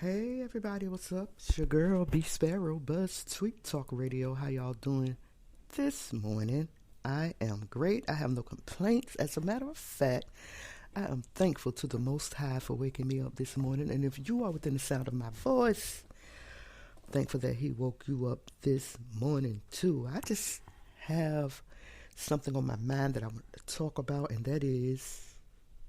Hey everybody, what's up? It's your girl B Sparrow, BuzzTweet Talk Radio. How y'all doing this morning? I am great. I have no complaints. As a matter of fact, I am thankful to the Most High for waking me up this morning. And if you are within the sound of my voice, thankful that He woke you up this morning too. I just have something on my mind that I want to talk about, and that is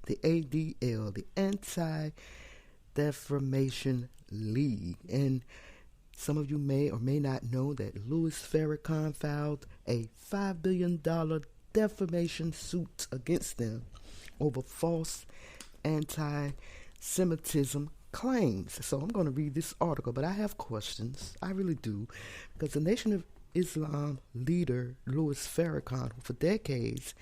the ADL, the Anti-Defamation League. And some of you may or may not know that Louis Farrakhan filed a $5 billion defamation suit against them over false anti-Semitism claims. So I'm going to read this article, but I have questions. I really do. Because the Nation of Islam leader Louis Farrakhan, who for decades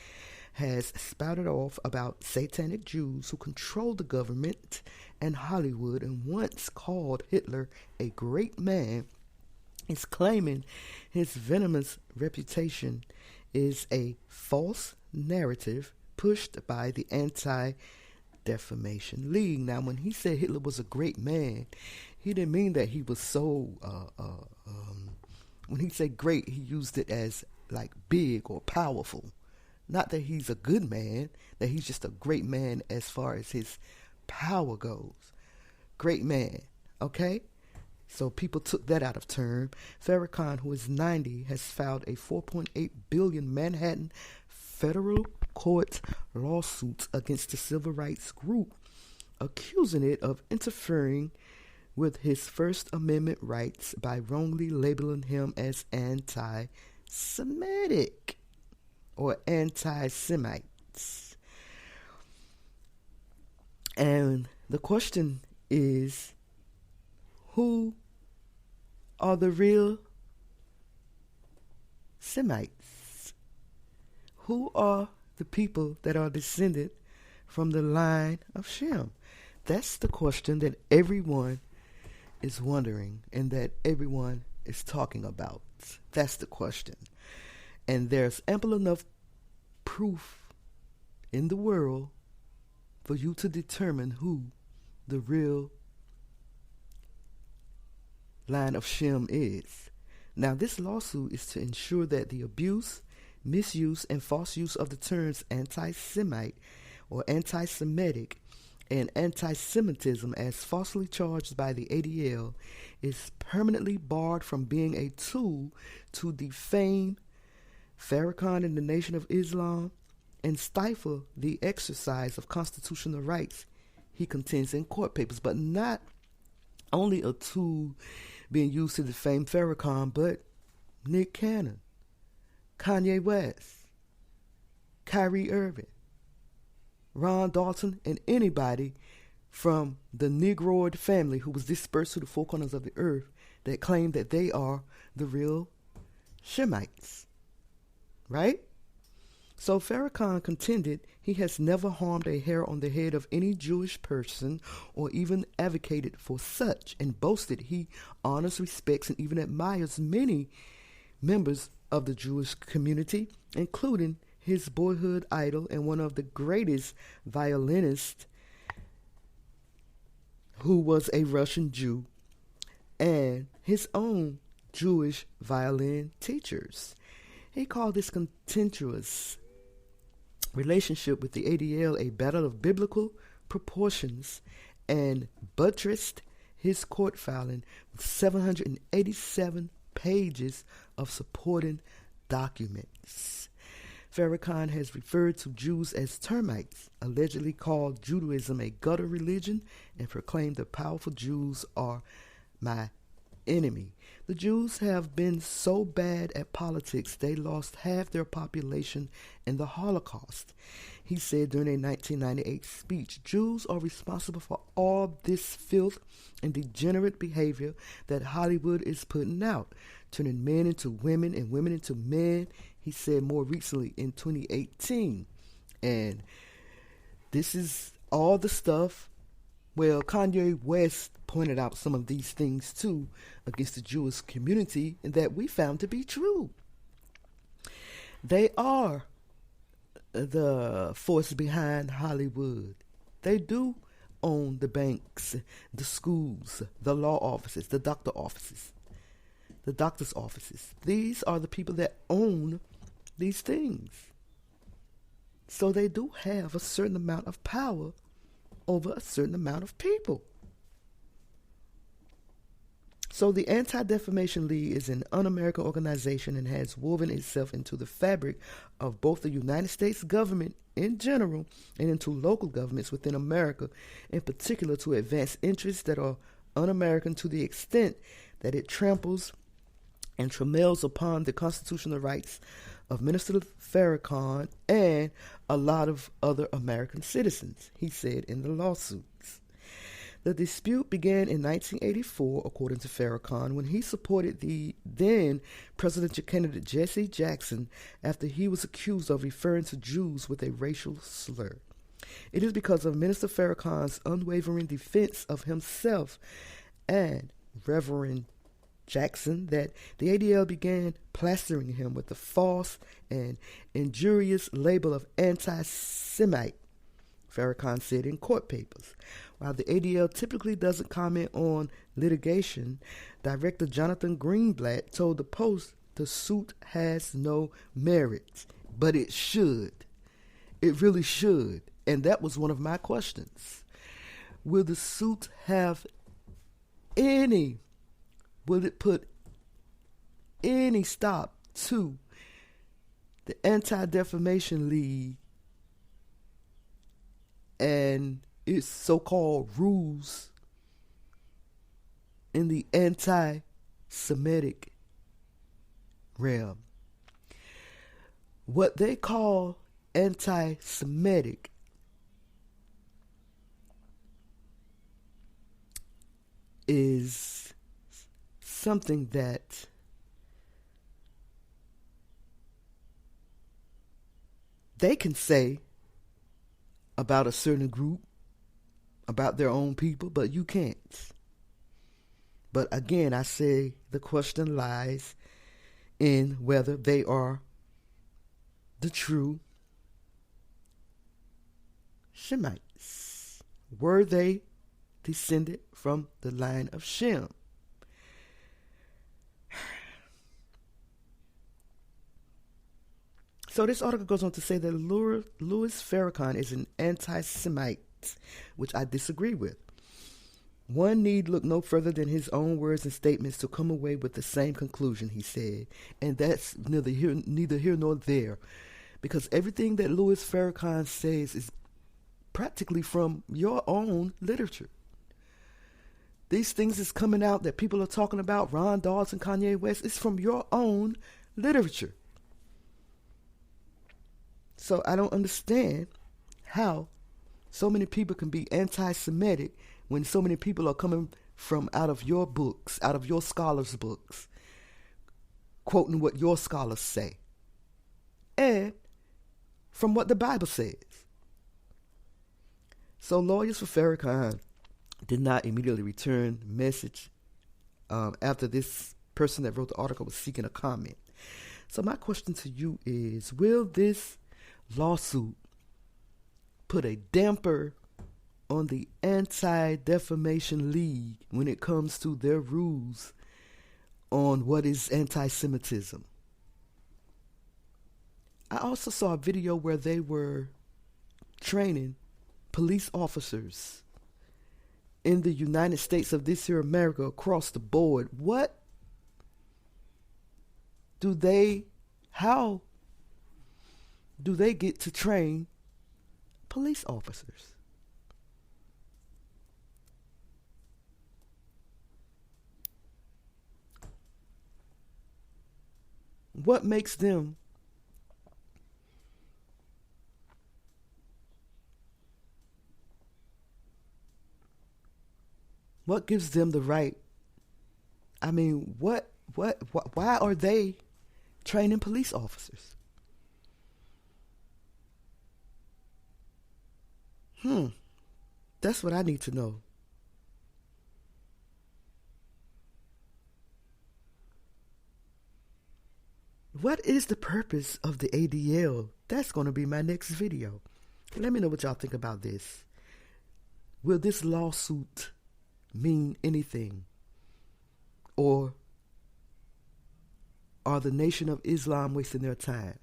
has spouted off about satanic Jews who control the government and Hollywood and once called Hitler a great man, is claiming his venomous reputation is a false narrative pushed by the Anti-Defamation League. Now, when he said Hitler was a great man, he didn't mean that he was so, when he said great, he used it as like big or powerful. Not that he's a good man, that he's just a great man as far as his power goes. Great man, okay? So people took that out of turn. Farrakhan, who is 90, has filed a $4.8 billion Manhattan federal court lawsuit against the civil rights group, accusing it of interfering with his First Amendment rights by wrongly labeling him as anti-Semitic or anti-Semites. And the question is, who are the real Semites? Who are the people that are descended from the line of Shem? That's the question that everyone is wondering and that everyone is talking about. That's the question. And there's ample enough proof in the world for you to determine who the real line of Shem is. Now, this lawsuit is to ensure that the abuse, misuse, and false use of the terms anti-Semite or anti-Semitic and anti-Semitism as falsely charged by the ADL is permanently barred from being a tool to defame Farrakhan and the Nation of Islam and stifle the exercise of constitutional rights, he contends in court papers. But not only a tool being used to defame Farrakhan, but Nick Cannon, Kanye West, Kyrie Irving, Ron Dalton, and anybody from the Negroid family who was dispersed to the four corners of the earth that claim that they are the real Shemites. Right? So Farrakhan contended he has never harmed a hair on the head of any Jewish person or even advocated for such, and boasted he honors, respects, and even admires many members of the Jewish community, including his boyhood idol and one of the greatest violinists, who was a Russian Jew, and his own Jewish violin teachers. He called this contentious relationship with the ADL a battle of biblical proportions and buttressed his court filing with 787 pages of supporting documents. Farrakhan has referred to Jews as termites, allegedly called Judaism a gutter religion, and proclaimed the powerful Jews are my enemy. The Jews have been so bad at politics they lost half their population in the Holocaust. He said during a 1998 speech, Jews are responsible for all this filth and degenerate behavior that Hollywood is putting out, turning men into women and women into men, he said more recently in 2018. And this is all the stuff. Well, Kanye West pointed out some of these things too against the Jewish community, and that we found to be true. They are the force behind Hollywood. They do own the banks, the schools, the law offices, the doctor's offices. These are the people that own these things. So they do have a certain amount of power over a certain amount of people. So the Anti-Defamation League is an un-American organization and has woven itself into the fabric of both the United States government in general and into local governments within America, in particular to advance interests that are un-American to the extent that it tramples and trammels upon the constitutional rights of Minister Farrakhan and a lot of other American citizens, he said in the lawsuits. The dispute began in 1984, according to Farrakhan, when he supported the then presidential candidate Jesse Jackson after he was accused of referring to Jews with a racial slur. It is because of Minister Farrakhan's unwavering defense of himself and Reverend Jackson that the ADL began plastering him with the false and injurious label of anti-Semite, Farrakhan said in court papers. While the ADL typically doesn't comment on litigation, Director Jonathan Greenblatt told the Post the suit has no merit, but it should. It really should. And that was one of my questions. Will the suit have any, will it put any stop to the Anti-Defamation League and its so-called rules in the anti-Semitic realm? What they call anti-Semitic is something that they can say about a certain group, about their own people, but you can't. But again, I say the question lies in whether they are the true Shemites. Were they descended from the line of Shem? So this article goes on to say that Louis Farrakhan is an anti-Semite, which I disagree with. One need look no further than his own words and statements to come away with the same conclusion, he said. And that's neither here nor there, because everything that Louis Farrakhan says is practically from your own literature. These things is coming out that people are talking about, Ron Dawson, Kanye West, it's from your own literature. So I don't understand how so many people can be anti-Semitic when so many people are coming from out of your books, out of your scholars' books, quoting what your scholars say, and from what the Bible says. So lawyers for Farrakhan did not immediately return message after this person that wrote the article was seeking a comment. So my question to you is, will this lawsuit put a damper on the Anti-Defamation League when it comes to their rules on what is anti-Semitism? I also saw a video where they were training police officers in the United States of this here America across the board. How do they get to train police officers? What makes them what gives them the right? I mean, why are they training police officers? That's what I need to know. What is the purpose of the ADL? That's going to be my next video. Let me know what y'all think about this. Will this lawsuit mean anything? Or are the Nation of Islam wasting their time?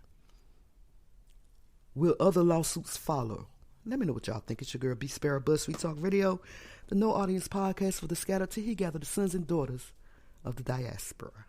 Will other lawsuits follow? Let me know what y'all think. It's your girl B Sparrow, BuzzTweet Talk Radio, the no audience podcast for the scattered till he gather the sons and daughters of the diaspora.